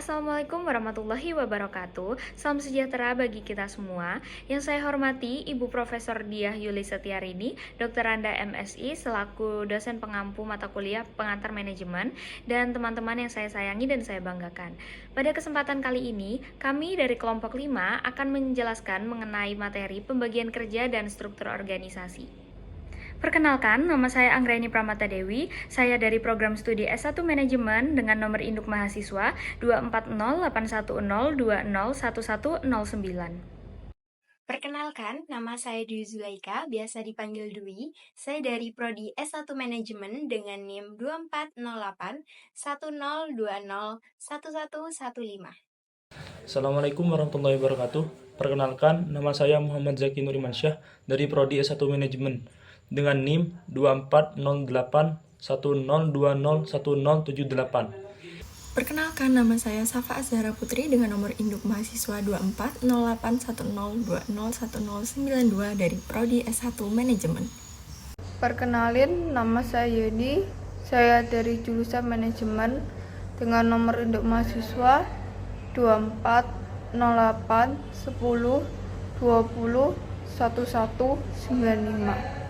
Assalamualaikum warahmatullahi wabarakatuh. Salam sejahtera bagi kita semua. Yang saya hormati Ibu Profesor Diah Yuli Setiarini, Dokteranda MSI selaku dosen pengampu mata kuliah pengantar manajemen, dan teman-teman yang saya sayangi dan saya banggakan. Pada kesempatan kali ini, kami dari kelompok 5 akan menjelaskan mengenai materi pembagian kerja dan struktur organisasi. Perkenalkan, nama saya Anggraini Pramata Dewi. Saya dari program studi S1 Manajemen dengan nomor induk mahasiswa 2408102011109. Perkenalkan, nama saya Dwi Zulaika, biasa dipanggil Dwi. Saya dari Prodi S1 Manajemen dengan NIM 240810201115. Assalamualaikum warahmatullahi wabarakatuh. Perkenalkan, nama saya Muhammad Zaki Nurimansyah dari Prodi S1 Manajemen dengan NIM 240810201078. Perkenalkan, nama saya Safa Azhara Putri dengan nomor induk mahasiswa 240810201092 dari Prodi S1 Manajemen. Perkenalin, nama saya Yedi. Saya dari jurusan manajemen dengan nomor induk mahasiswa 240810201195.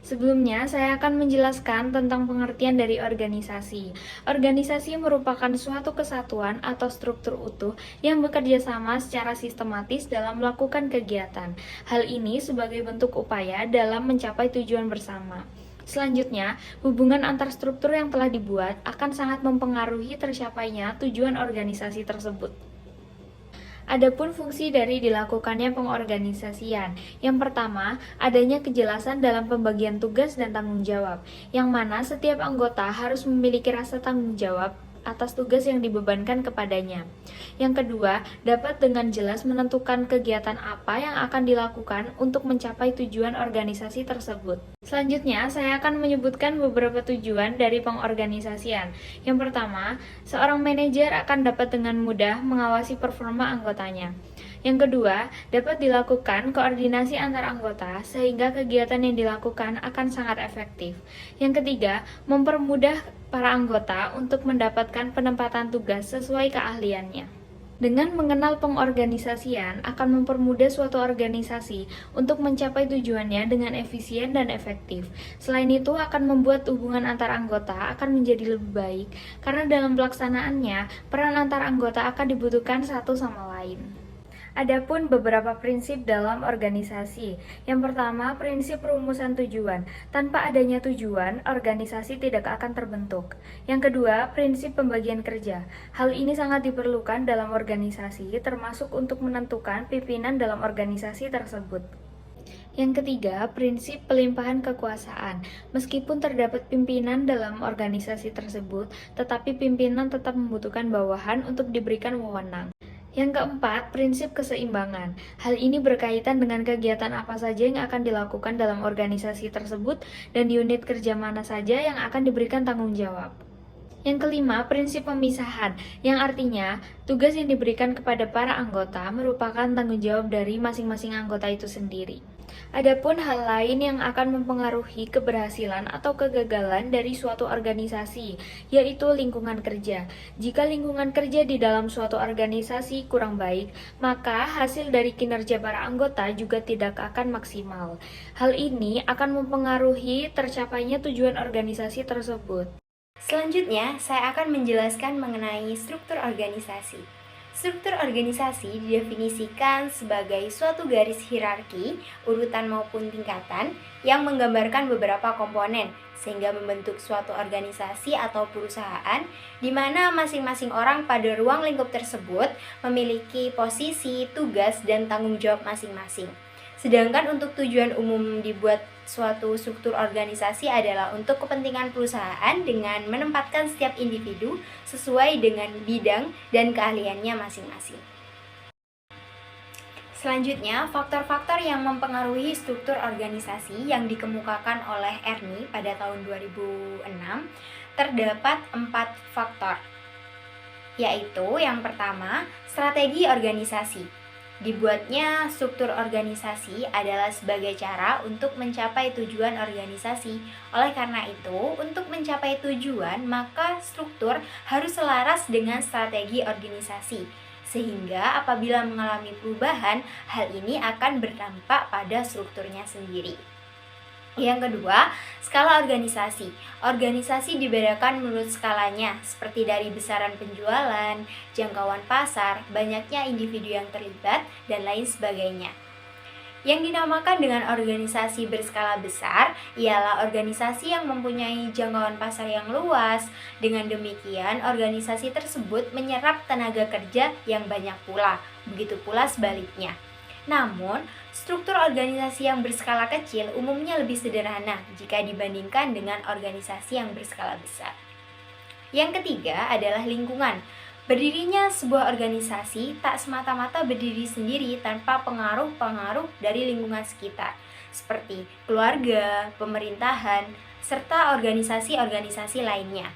Sebelumnya, saya akan menjelaskan tentang pengertian dari organisasi. Organisasi merupakan suatu kesatuan atau struktur utuh yang bekerja sama secara sistematis dalam melakukan kegiatan. Hal ini sebagai bentuk upaya dalam mencapai tujuan bersama. Selanjutnya, hubungan antar struktur yang telah dibuat akan sangat mempengaruhi tercapainya tujuan organisasi tersebut. Adapun fungsi dari dilakukannya pengorganisasian. Yang pertama, adanya kejelasan dalam pembagian tugas dan tanggung jawab, yang mana setiap anggota harus memiliki rasa tanggung jawab atas tugas yang dibebankan kepadanya. Yang kedua, dapat dengan jelas menentukan kegiatan apa yang akan dilakukan untuk mencapai tujuan organisasi tersebut. Selanjutnya, saya akan menyebutkan beberapa tujuan dari pengorganisasian. Yang pertama, seorang manajer akan dapat dengan mudah mengawasi performa anggotanya. Yang kedua, dapat dilakukan koordinasi antar anggota sehingga kegiatan yang dilakukan akan sangat efektif. Yang ketiga, mempermudah para anggota untuk mendapatkan penempatan tugas sesuai keahliannya. Dengan mengenal pengorganisasian akan mempermudah suatu organisasi untuk mencapai tujuannya dengan efisien dan efektif. Selain itu akan membuat hubungan antar anggota akan menjadi lebih baik karena dalam pelaksanaannya peran antar anggota akan dibutuhkan satu sama lain. Adapun beberapa prinsip dalam organisasi. Yang pertama, prinsip rumusan tujuan. Tanpa adanya tujuan, organisasi tidak akan terbentuk. Yang kedua, prinsip pembagian kerja. Hal ini sangat diperlukan dalam organisasi, termasuk untuk menentukan pimpinan dalam organisasi tersebut. Yang ketiga, prinsip pelimpahan kekuasaan. Meskipun terdapat pimpinan dalam organisasi tersebut, tetapi pimpinan tetap membutuhkan bawahan untuk diberikan wewenang. Yang keempat, prinsip keseimbangan. Hal ini berkaitan dengan kegiatan apa saja yang akan dilakukan dalam organisasi tersebut dan unit kerja mana saja yang akan diberikan tanggung jawab. Yang kelima, prinsip pemisahan, yang artinya tugas yang diberikan kepada para anggota merupakan tanggung jawab dari masing-masing anggota itu sendiri. Adapun hal lain yang akan mempengaruhi keberhasilan atau kegagalan dari suatu organisasi, yaitu lingkungan kerja. Jika lingkungan kerja di dalam suatu organisasi kurang baik, maka hasil dari kinerja para anggota juga tidak akan maksimal. Hal ini akan mempengaruhi tercapainya tujuan organisasi tersebut. Selanjutnya, saya akan menjelaskan mengenai struktur organisasi. Struktur organisasi didefinisikan sebagai suatu garis hierarki, urutan maupun tingkatan yang menggambarkan beberapa komponen sehingga membentuk suatu organisasi atau perusahaan di mana masing-masing orang pada ruang lingkup tersebut memiliki posisi, tugas, dan tanggung jawab masing-masing. Sedangkan untuk tujuan umum dibuat suatu struktur organisasi adalah untuk kepentingan perusahaan dengan menempatkan setiap individu sesuai dengan bidang dan keahliannya masing-masing. Selanjutnya, faktor-faktor yang mempengaruhi struktur organisasi yang dikemukakan oleh Ernie pada tahun 2006 terdapat 4 faktor, yaitu yang pertama, strategi organisasi. Dibuatnya struktur organisasi adalah sebagai cara untuk mencapai tujuan organisasi. Oleh karena itu, untuk mencapai tujuan, maka struktur harus selaras dengan strategi organisasi. Sehingga apabila mengalami perubahan, hal ini akan berdampak pada strukturnya sendiri. Yang kedua, skala organisasi. Organisasi dibedakan menurut skalanya, seperti dari besaran penjualan, jangkauan pasar, banyaknya individu yang terlibat, dan lain sebagainya. Yang dinamakan dengan organisasi berskala besar ialah organisasi yang mempunyai jangkauan pasar yang luas. Dengan demikian, organisasi tersebut menyerap tenaga kerja yang banyak pula. Begitu pula sebaliknya. Namun, struktur organisasi yang berskala kecil umumnya lebih sederhana jika dibandingkan dengan organisasi yang berskala besar. Yang ketiga adalah lingkungan. Berdirinya sebuah organisasi tak semata-mata berdiri sendiri tanpa pengaruh-pengaruh dari lingkungan sekitar, seperti keluarga, pemerintahan, serta organisasi-organisasi lainnya.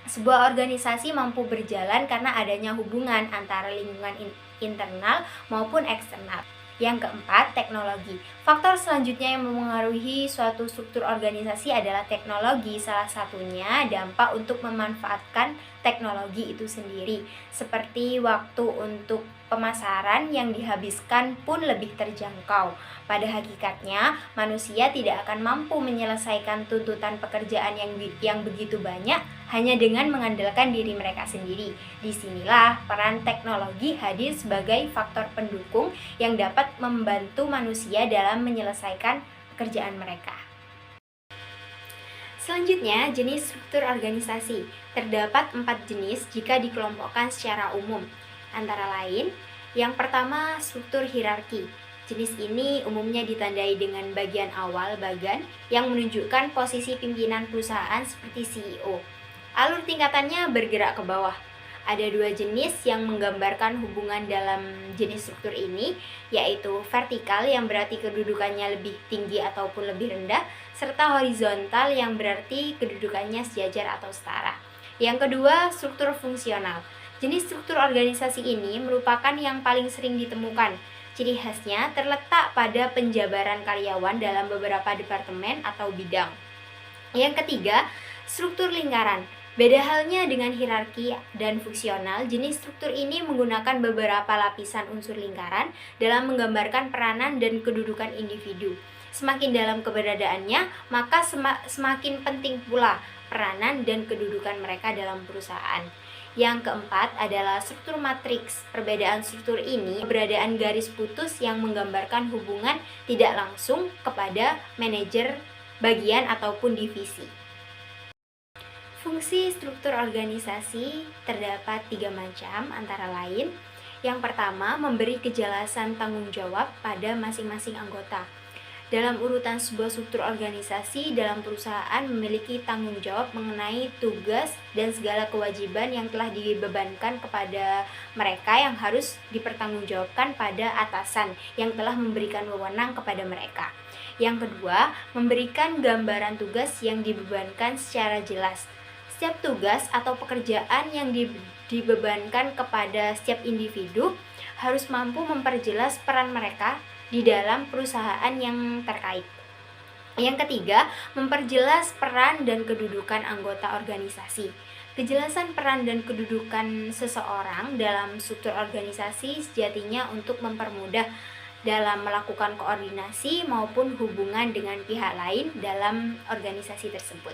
Sebuah organisasi mampu berjalan karena adanya hubungan antara lingkungan internal maupun eksternal. Yang keempat, teknologi. Faktor selanjutnya yang memengaruhi suatu struktur organisasi adalah teknologi. Salah satunya dampak untuk memanfaatkan teknologi itu sendiri, seperti waktu untuk pemasaran yang dihabiskan pun lebih terjangkau. Pada hakikatnya, manusia tidak akan mampu menyelesaikan tuntutan pekerjaan yang begitu banyak hanya dengan mengandalkan diri mereka sendiri. Disinilah peran teknologi hadir sebagai faktor pendukung yang dapat membantu manusia dalam menyelesaikan pekerjaan mereka. Selanjutnya, jenis struktur organisasi. Terdapat 4 jenis jika dikelompokkan secara umum. Antara lain, yang pertama struktur hierarki. Jenis ini umumnya ditandai dengan bagian awal bagan yang menunjukkan posisi pimpinan perusahaan seperti CEO. Alur tingkatannya bergerak ke bawah. Ada 2 jenis yang menggambarkan hubungan dalam jenis struktur ini, yaitu vertikal yang berarti kedudukannya lebih tinggi ataupun lebih rendah, serta horizontal yang berarti kedudukannya sejajar atau setara. Yang kedua, struktur fungsional. Jenis struktur organisasi ini merupakan yang paling sering ditemukan. Ciri khasnya terletak pada penjabaran karyawan dalam beberapa departemen atau bidang. Yang ketiga, struktur lingkaran. Beda halnya dengan hierarki dan fungsional, jenis struktur ini menggunakan beberapa lapisan unsur lingkaran dalam menggambarkan peranan dan kedudukan individu. Semakin dalam keberadaannya, maka semakin penting pula peranan dan kedudukan mereka dalam perusahaan. Yang keempat adalah struktur matriks. Perbedaan struktur ini keberadaan garis putus yang menggambarkan hubungan tidak langsung kepada manajer bagian ataupun divisi. Fungsi struktur organisasi terdapat 3 macam, antara lain yang pertama, memberi kejelasan tanggung jawab pada masing-masing anggota. Dalam urutan sebuah struktur organisasi, dalam perusahaan memiliki tanggung jawab mengenai tugas dan segala kewajiban yang telah dibebankan kepada mereka yang harus dipertanggungjawabkan pada atasan yang telah memberikan wewenang kepada mereka. Yang kedua, memberikan gambaran tugas yang dibebankan secara jelas. Setiap tugas atau pekerjaan yang dibebankan kepada setiap individu harus mampu memperjelas peran mereka di dalam perusahaan yang terkait. Yang ketiga, memperjelas peran dan kedudukan anggota organisasi. Kejelasan peran dan kedudukan seseorang dalam struktur organisasi sejatinya untuk mempermudah dalam melakukan koordinasi maupun hubungan dengan pihak lain dalam organisasi tersebut.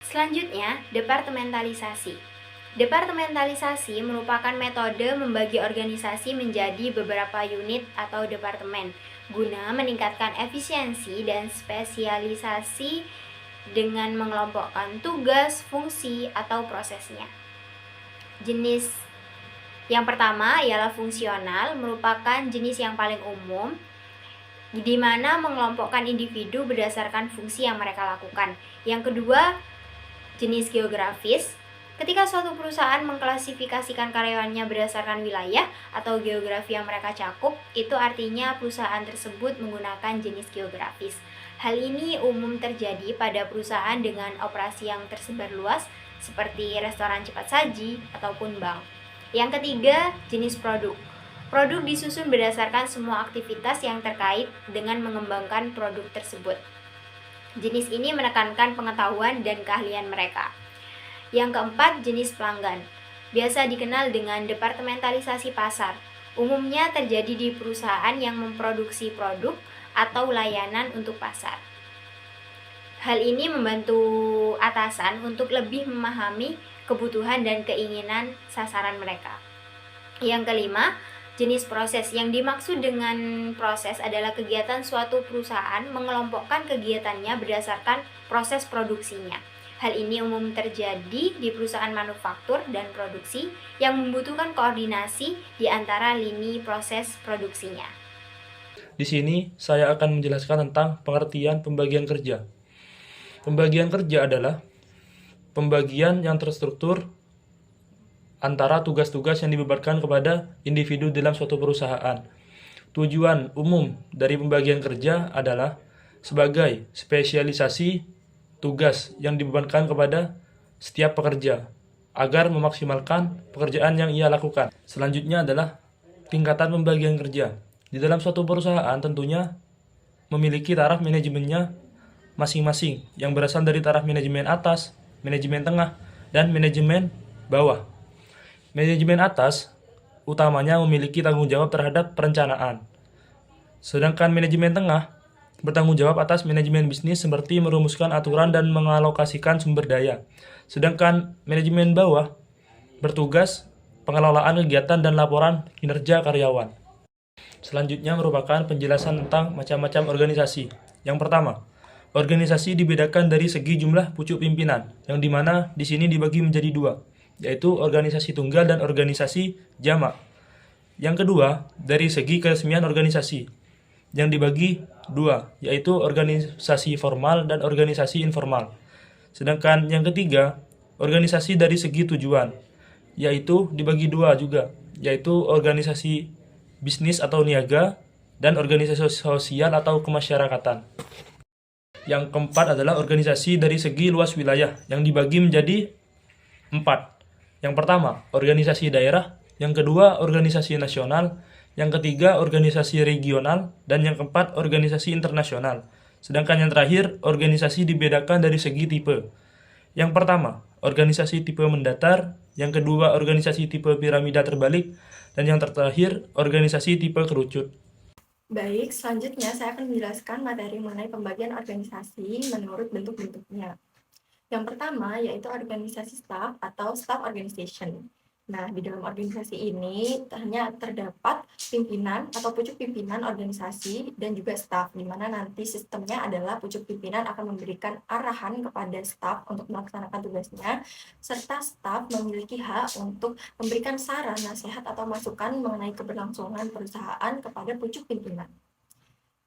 Selanjutnya, departementalisasi. Departementalisasi merupakan metode membagi organisasi menjadi beberapa unit atau departemen guna meningkatkan efisiensi dan spesialisasi dengan mengelompokkan tugas, fungsi, atau prosesnya. Jenis yang pertama ialah fungsional, merupakan jenis yang paling umum di mana mengelompokkan individu berdasarkan fungsi yang mereka lakukan. Yang kedua, jenis geografis. Ketika suatu perusahaan mengklasifikasikan karyawannya berdasarkan wilayah atau geografi yang mereka cakup, itu artinya perusahaan tersebut menggunakan jenis geografis. Hal ini umum terjadi pada perusahaan dengan operasi yang tersebar luas, seperti restoran cepat saji ataupun bank. Yang ketiga, jenis produk. Produk disusun berdasarkan semua aktivitas yang terkait dengan mengembangkan produk tersebut. Jenis ini menekankan pengetahuan dan keahlian mereka. Yang keempat, jenis pelanggan. Biasa dikenal dengan departementalisasi pasar. Umumnya terjadi di perusahaan yang memproduksi produk atau layanan untuk pasar. Hal ini membantu atasan untuk lebih memahami kebutuhan dan keinginan sasaran mereka. Yang kelima, jenis proses. Yang dimaksud dengan proses adalah kegiatan suatu perusahaan mengelompokkan kegiatannya berdasarkan proses produksinya. Hal ini umum terjadi di perusahaan manufaktur dan produksi yang membutuhkan koordinasi di antara lini proses produksinya. Di sini saya akan menjelaskan tentang pengertian pembagian kerja. Pembagian kerja adalah pembagian yang terstruktur antara tugas-tugas yang dibebankan kepada individu dalam suatu perusahaan. Tujuan umum dari pembagian kerja adalah sebagai spesialisasi tugas yang dibebankan kepada setiap pekerja agar memaksimalkan pekerjaan yang ia lakukan. Selanjutnya adalah tingkatan pembagian kerja. Di dalam suatu perusahaan tentunya memiliki taraf manajemennya masing-masing yang berasal dari taraf manajemen atas, manajemen tengah, dan manajemen bawah. Manajemen atas utamanya memiliki tanggung jawab terhadap perencanaan. Sedangkan manajemen tengah bertanggung jawab atas manajemen bisnis seperti merumuskan aturan dan mengalokasikan sumber daya. Sedangkan manajemen bawah bertugas pengelolaan kegiatan dan laporan kinerja karyawan. Selanjutnya merupakan penjelasan tentang macam-macam organisasi. Yang pertama, organisasi dibedakan dari segi jumlah pucuk pimpinan, yang dimana di sini dibagi menjadi dua, yaitu organisasi tunggal dan organisasi jamak. Yang kedua, dari segi keresmian organisasi, yang dibagi dua, yaitu organisasi formal dan organisasi informal. Sedangkan yang ketiga, organisasi dari segi tujuan, yaitu dibagi dua juga, yaitu organisasi bisnis atau niaga dan organisasi sosial atau kemasyarakatan. Yang keempat adalah organisasi dari segi luas wilayah yang dibagi menjadi 4. Yang pertama, organisasi daerah, yang kedua, organisasi nasional, yang ketiga, organisasi regional, dan yang keempat, organisasi internasional. Sedangkan yang terakhir, organisasi dibedakan dari segi tipe. Yang pertama, organisasi tipe mendatar, yang kedua, organisasi tipe piramida terbalik, dan yang terakhir, organisasi tipe kerucut. Baik, selanjutnya saya akan menjelaskan materi mengenai pembagian organisasi menurut bentuk-bentuknya. Yang pertama yaitu organisasi staff atau staff organization. Nah, di dalam organisasi ini hanya terdapat pimpinan atau pucuk pimpinan organisasi dan juga staff, di mana nanti sistemnya adalah pucuk pimpinan akan memberikan arahan kepada staff untuk melaksanakan tugasnya, serta staff memiliki hak untuk memberikan saran, nasihat, atau masukan mengenai keberlangsungan perusahaan kepada pucuk pimpinan.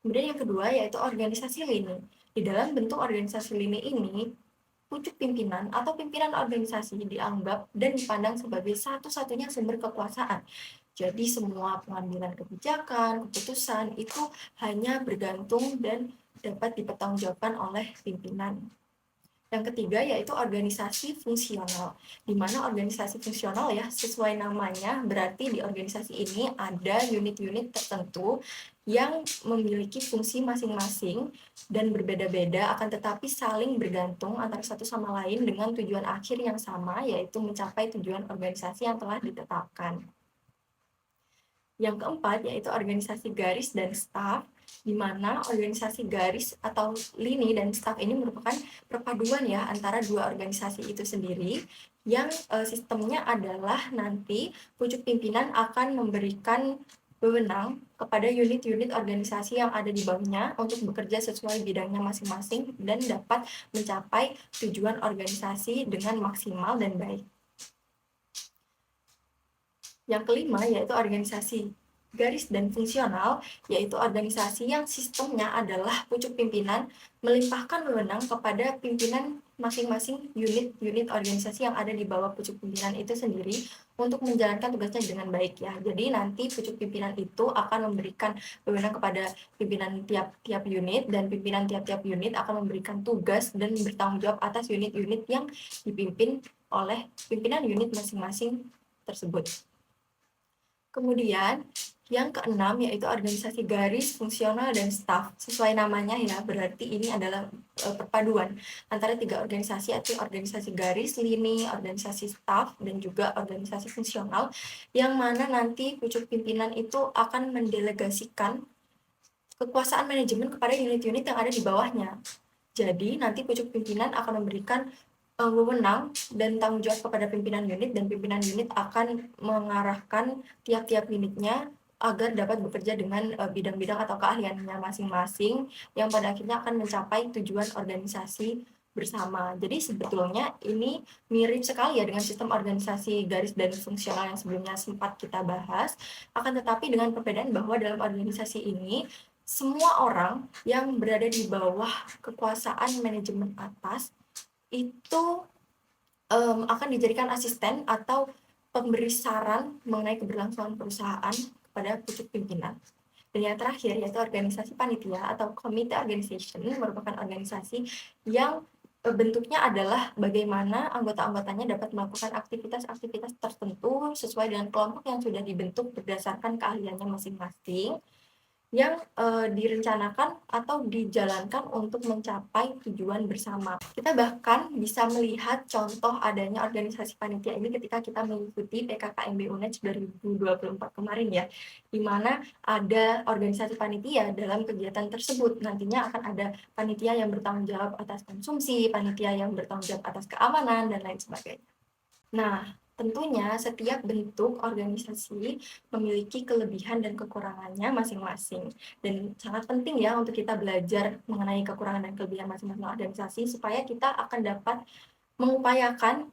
Kemudian yang kedua yaitu organisasi lini. Di dalam bentuk organisasi lini ini, pucuk pimpinan atau pimpinan organisasi dianggap dan dipandang sebagai satu-satunya sumber kekuasaan. Jadi semua pengambilan kebijakan, keputusan itu hanya bergantung dan dapat dipertanggungjawabkan oleh pimpinan. Yang ketiga yaitu organisasi fungsional, di mana organisasi fungsional ya sesuai namanya berarti di organisasi ini ada unit-unit tertentu yang memiliki fungsi masing-masing dan berbeda-beda akan tetapi saling bergantung antara satu sama lain dengan tujuan akhir yang sama yaitu mencapai tujuan organisasi yang telah ditetapkan. Yang keempat yaitu organisasi garis dan staf, di mana organisasi garis atau lini dan staf ini merupakan perpaduan ya antara dua organisasi itu sendiri yang sistemnya adalah nanti pucuk pimpinan akan memberikan wewenang kepada unit-unit organisasi yang ada di bawahnya untuk bekerja sesuai bidangnya masing-masing dan dapat mencapai tujuan organisasi dengan maksimal dan baik. Yang kelima yaitu organisasi garis dan fungsional, yaitu organisasi yang sistemnya adalah pucuk pimpinan melimpahkan wewenang kepada pimpinan masing-masing unit-unit organisasi yang ada di bawah pucuk pimpinan itu sendiri untuk menjalankan tugasnya dengan baik ya. Jadi nanti pucuk pimpinan itu akan memberikan wewenang kepada pimpinan tiap-tiap unit dan pimpinan tiap-tiap unit akan memberikan tugas dan bertanggung jawab atas unit-unit yang dipimpin oleh pimpinan unit masing-masing tersebut. Kemudian yang keenam yaitu organisasi garis, fungsional, dan staf. Sesuai namanya ya, berarti ini adalah perpaduan antara 3 organisasi, yaitu organisasi garis, lini, organisasi staf, dan juga organisasi fungsional, yang mana nanti pucuk pimpinan itu akan mendelegasikan kekuasaan manajemen kepada unit-unit yang ada di bawahnya. Jadi nanti pucuk pimpinan akan memberikan wewenang dan tanggung jawab kepada pimpinan unit, dan pimpinan unit akan mengarahkan tiap-tiap unitnya agar dapat bekerja dengan bidang-bidang atau keahliannya masing-masing yang pada akhirnya akan mencapai tujuan organisasi bersama. Jadi sebetulnya ini mirip sekali ya dengan sistem organisasi garis dan fungsional yang sebelumnya sempat kita bahas, akan tetapi dengan perbedaan bahwa dalam organisasi ini semua orang yang berada di bawah kekuasaan manajemen atas itu akan dijadikan asisten atau pemberi saran mengenai keberlangsungan perusahaan kepada pucuk pimpinan. Dan yang terakhir yaitu organisasi panitia atau committee organization, merupakan organisasi yang bentuknya adalah bagaimana anggota-anggotanya dapat melakukan aktivitas-aktivitas tertentu sesuai dengan kelompok yang sudah dibentuk berdasarkan keahliannya masing-masing, yang direncanakan atau dijalankan untuk mencapai tujuan bersama. Kita bahkan bisa melihat contoh adanya organisasi panitia ini ketika kita mengikuti PKKMB UNED 2024 kemarin ya, di mana ada organisasi panitia dalam kegiatan tersebut. Nantinya akan ada panitia yang bertanggung jawab atas konsumsi, panitia yang bertanggung jawab atas keamanan, dan lain sebagainya. Nah, tentunya setiap bentuk organisasi memiliki kelebihan dan kekurangannya masing-masing. Dan sangat penting ya untuk kita belajar mengenai kekurangan dan kelebihan masing-masing organisasi supaya kita akan dapat mengupayakan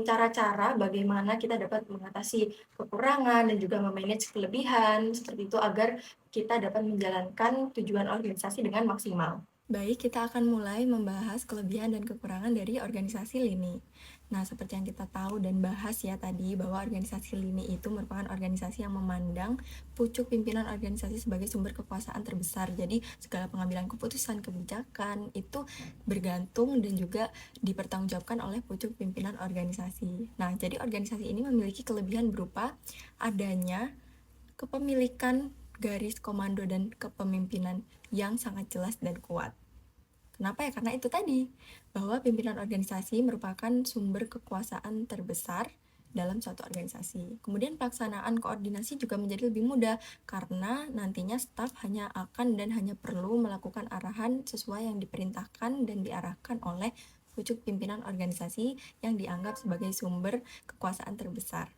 cara-cara bagaimana kita dapat mengatasi kekurangan dan juga memanage kelebihan seperti itu agar kita dapat menjalankan tujuan organisasi dengan maksimal. Baik, kita akan mulai membahas kelebihan dan kekurangan dari organisasi lini. Nah, seperti yang kita tahu dan bahas ya tadi, bahwa organisasi lini itu merupakan organisasi yang memandang pucuk pimpinan organisasi sebagai sumber kekuasaan terbesar. Jadi, segala pengambilan keputusan, kebijakan itu bergantung dan juga dipertanggungjawabkan oleh pucuk pimpinan organisasi. Nah, jadi organisasi ini memiliki kelebihan berupa adanya kepemilikan garis komando dan kepemimpinan yang sangat jelas dan kuat. Kenapa ya? Karena itu tadi, bahwa pimpinan organisasi merupakan sumber kekuasaan terbesar dalam suatu organisasi. Kemudian pelaksanaan koordinasi juga menjadi lebih mudah, karena nantinya staf hanya akan dan hanya perlu melakukan arahan sesuai yang diperintahkan dan diarahkan oleh pucuk pimpinan organisasi yang dianggap sebagai sumber kekuasaan terbesar.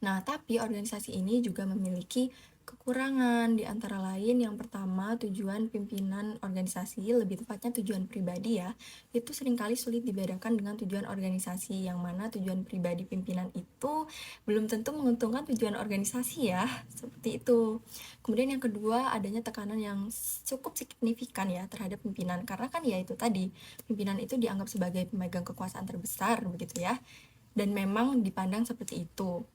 Nah, tapi organisasi ini juga memiliki kekurangan, di antara lain yang pertama tujuan pimpinan organisasi, lebih tepatnya tujuan pribadi ya, itu seringkali sulit dibedakan dengan tujuan organisasi, yang mana tujuan pribadi pimpinan itu belum tentu menguntungkan tujuan organisasi ya, seperti itu. Kemudian yang kedua, adanya tekanan yang cukup signifikan ya terhadap pimpinan, karena kan ya itu tadi, pimpinan itu dianggap sebagai pemegang kekuasaan terbesar begitu ya, dan memang dipandang seperti itu.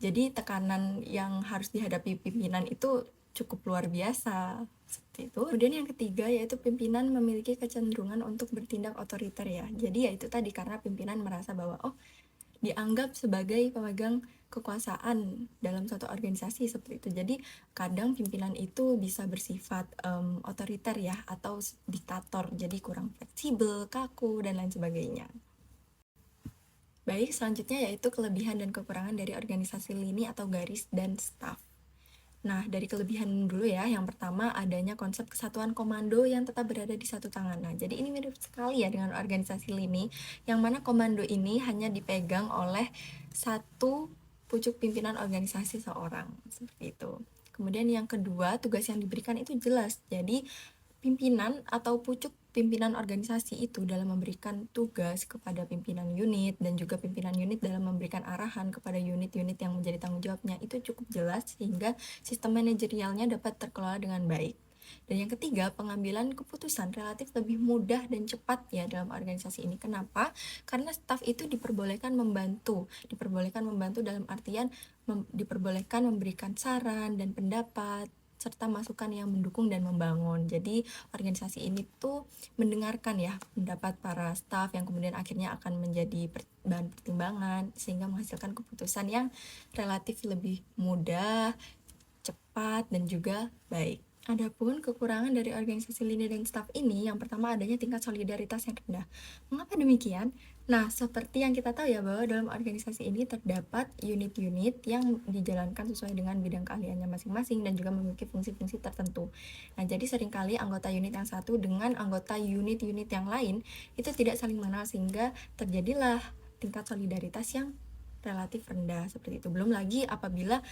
Jadi tekanan yang harus dihadapi pimpinan itu cukup luar biasa, seperti itu. Kemudian yang ketiga yaitu pimpinan memiliki kecenderungan untuk bertindak otoriter ya. Jadi ya itu tadi, karena pimpinan merasa bahwa dianggap sebagai pemegang kekuasaan dalam suatu organisasi seperti itu. Jadi kadang pimpinan itu bisa bersifat otoriter ya, atau diktator, jadi kurang fleksibel, kaku, dan lain sebagainya. Baik, selanjutnya yaitu kelebihan dan kekurangan dari organisasi lini atau garis dan staf. Nah, dari kelebihan dulu ya, yang pertama adanya konsep kesatuan komando yang tetap berada di satu tangan. Nah, jadi ini mirip sekali ya dengan organisasi lini, yang mana komando ini hanya dipegang oleh satu pucuk pimpinan organisasi seorang, seperti itu. Kemudian yang kedua, tugas yang diberikan itu jelas. Jadi, pimpinan atau pucuk pimpinan organisasi itu dalam memberikan tugas kepada pimpinan unit dan juga pimpinan unit dalam memberikan arahan kepada unit-unit yang menjadi tanggung jawabnya itu cukup jelas, sehingga sistem manajerialnya dapat terkelola dengan baik. Dan yang ketiga, pengambilan keputusan relatif lebih mudah dan cepat ya dalam organisasi ini. Kenapa? Karena staf itu diperbolehkan membantu dalam artian diperbolehkan memberikan saran dan pendapat serta masukan yang mendukung dan membangun. Jadi organisasi ini tuh mendengarkan ya pendapat para staf yang kemudian akhirnya akan menjadi bahan pertimbangan sehingga menghasilkan keputusan yang relatif lebih mudah, cepat, dan juga baik. Adapun kekurangan dari organisasi lini dan staf ini, yang pertama adanya tingkat solidaritas yang rendah. Mengapa demikian? Nah, seperti yang kita tahu ya bahwa dalam organisasi ini terdapat unit-unit yang dijalankan sesuai dengan bidang keahliannya masing-masing dan juga memiliki fungsi-fungsi tertentu. Nah, jadi seringkali anggota unit yang satu dengan anggota unit-unit yang lain itu tidak saling mengenal sehingga terjadilah tingkat solidaritas yang relatif rendah seperti itu. Belum lagi apabila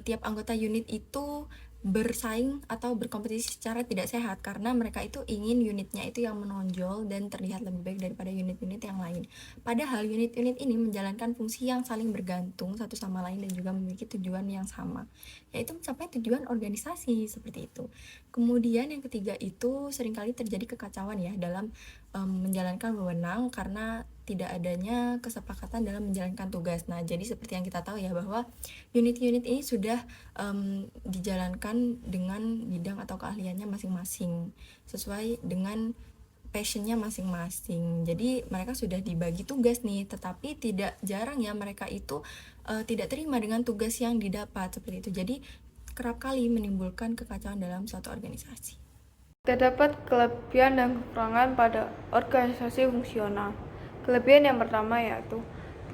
tiap anggota unit itu bersaing atau berkompetisi secara tidak sehat karena mereka itu ingin unitnya itu yang menonjol dan terlihat lebih baik daripada unit-unit yang lain. Padahal unit-unit ini menjalankan fungsi yang saling bergantung satu sama lain dan juga memiliki tujuan yang sama, yaitu mencapai tujuan organisasi seperti itu. Kemudian yang ketiga itu seringkali terjadi kekacauan ya dalam menjalankan wewenang karena tidak adanya kesepakatan dalam menjalankan tugas. Nah, jadi seperti yang kita tahu ya bahwa unit-unit ini sudah dijalankan dengan bidang atau keahliannya masing-masing sesuai dengan passionnya masing-masing. Jadi mereka sudah dibagi tugas nih, tetapi tidak jarang ya mereka itu tidak terima dengan tugas yang didapat seperti itu. Jadi kerap kali menimbulkan kekacauan dalam suatu organisasi. Terdapat kelebihan dan kekurangan pada organisasi fungsional. Kelebihan yang pertama yaitu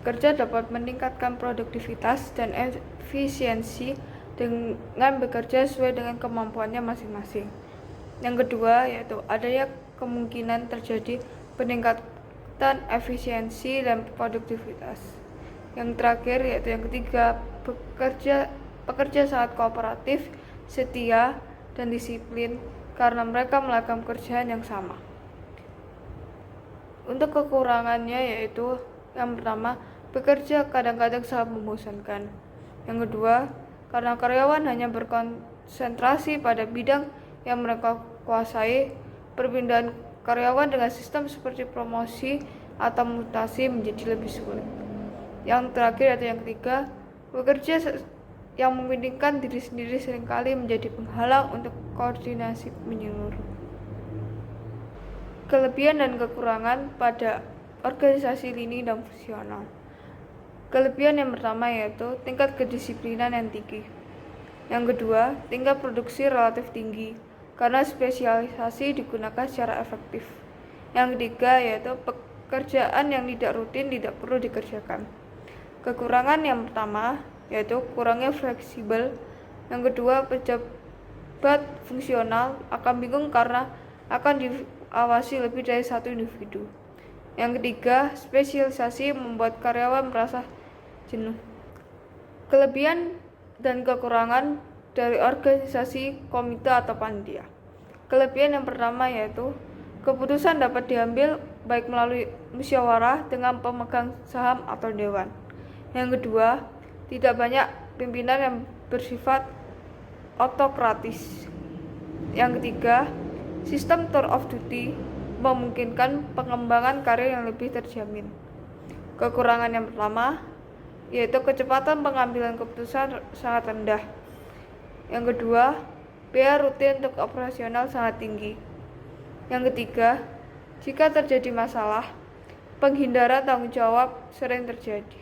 pekerja dapat meningkatkan produktivitas dan efisiensi dengan bekerja sesuai dengan kemampuannya masing-masing. Yang kedua yaitu adanya kemungkinan terjadi peningkatan efisiensi dan produktivitas. Yang terakhir yaitu yang ketiga, pekerja sangat kooperatif, setia, dan disiplin karena mereka melakukan pekerjaan yang sama. Untuk kekurangannya yaitu yang pertama, bekerja kadang-kadang sangat membosankan. Yang kedua, karena karyawan hanya berkonsentrasi pada bidang yang mereka kuasai, perpindahan karyawan dengan sistem seperti promosi atau mutasi menjadi lebih sulit. Yang terakhir atau yang ketiga, bekerja yang mementingkan diri sendiri seringkali menjadi penghalang untuk koordinasi menyeluruh. Kelebihan dan kekurangan pada organisasi lini dan fungsional. Kelebihan yang pertama yaitu tingkat kedisiplinan yang tinggi. Yang kedua, tingkat produksi relatif tinggi karena spesialisasi digunakan secara efektif. Yang ketiga yaitu pekerjaan yang tidak rutin tidak perlu dikerjakan. Kekurangan yang pertama yaitu kurangnya fleksibel. Yang kedua, pejabat fungsional akan bingung karena akan diawasi lebih dari satu individu. Yang ketiga, spesialisasi membuat karyawan merasa jenuh. Kelebihan dan kekurangan dari organisasi, komite, atau panitia. Kelebihan yang pertama yaitu keputusan dapat diambil baik melalui musyawarah dengan pemegang saham atau dewan. Yang kedua, tidak banyak pimpinan yang bersifat autokratis. Yang ketiga, sistem tour of duty memungkinkan pengembangan karir yang lebih terjamin. Kekurangan yang pertama yaitu kecepatan pengambilan keputusan sangat rendah. Yang kedua, biaya rutin untuk operasional sangat tinggi. Yang ketiga, jika terjadi masalah, penghindaran tanggung jawab sering terjadi.